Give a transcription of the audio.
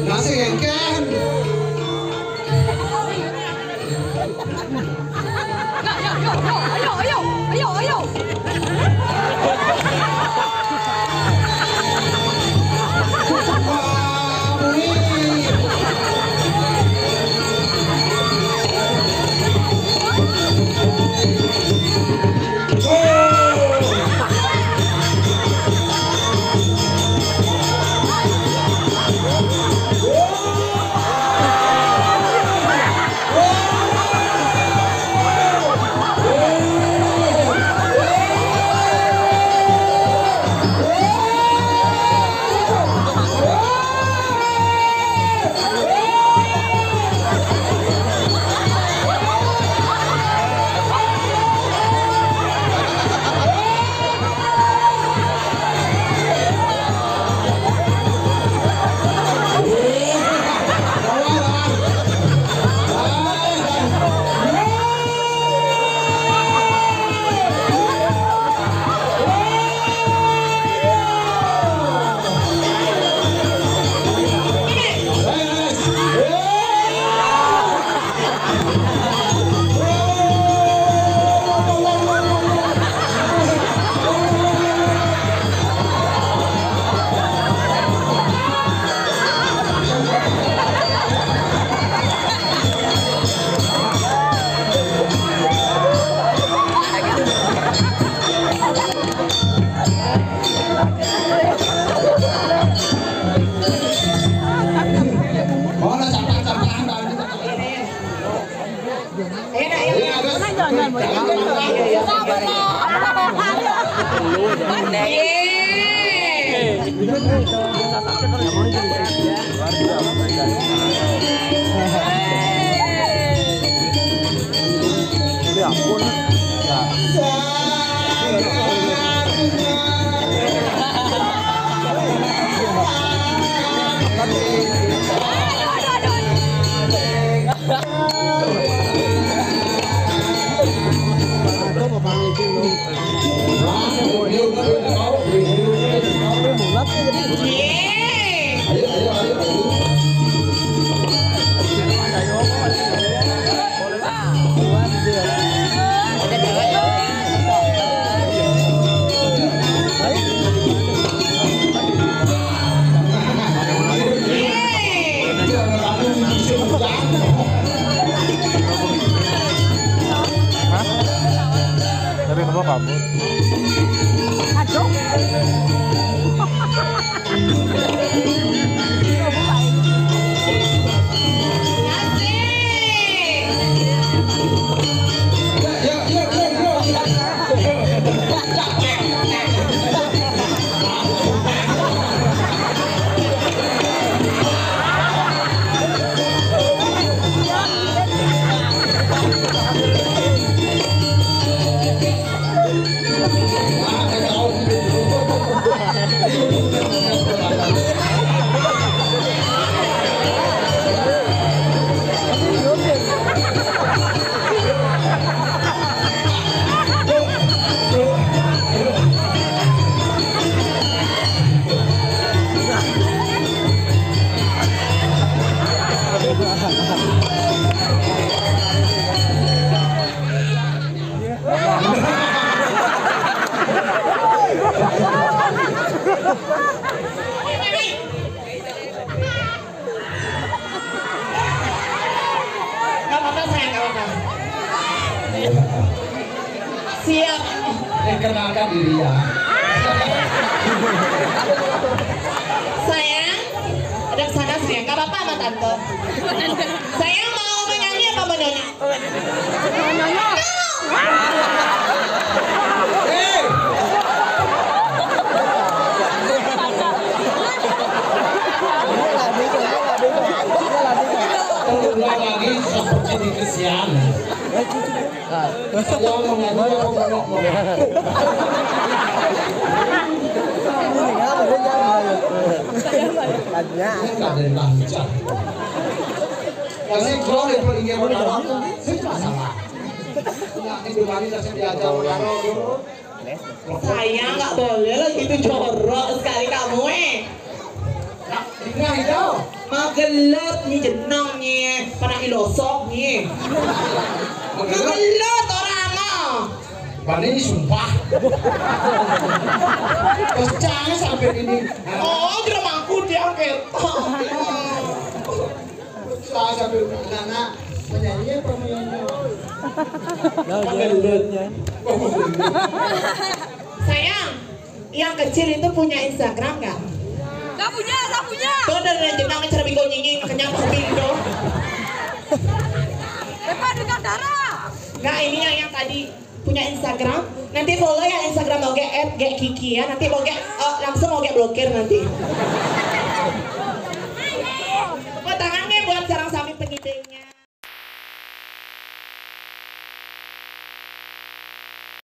Nasi engken. Ayo. Tapi kamu kabur. Aduh. Siap. Kenalkan diri ya. Sayang, ada kesana sayang. Gak apa-apa sama tante. Sayang mau menyanyi apa menyanyi? Menyanyi. Lagi seperti di kesian. Saya mengaji aku ngomong. Ada lancar. Kasih kalau dia pergi ke mana? Saya salah. Saya nggak boleh lah gitu jorok sekali kamu Nah itu. Magelut nih jenang nih, pada ilosok nih. Magelut orang ah. Bani ini sumpah. Pecahnya sampai ini. Oh, kira mangku dia angket. Saya sampai nana penyanyi apa penyanyi? Magelutnya. Sayang, yang kecil itu punya Instagram nggak? Gak punya. Tuh dari jenang cara bikin nyinging kenyang pindo. Lepas dengan darah. Nggak, ini yang tadi punya Instagram. Nanti follow ya Instagram mau @Kiki ya. Nanti mau langsung mau blokir nanti.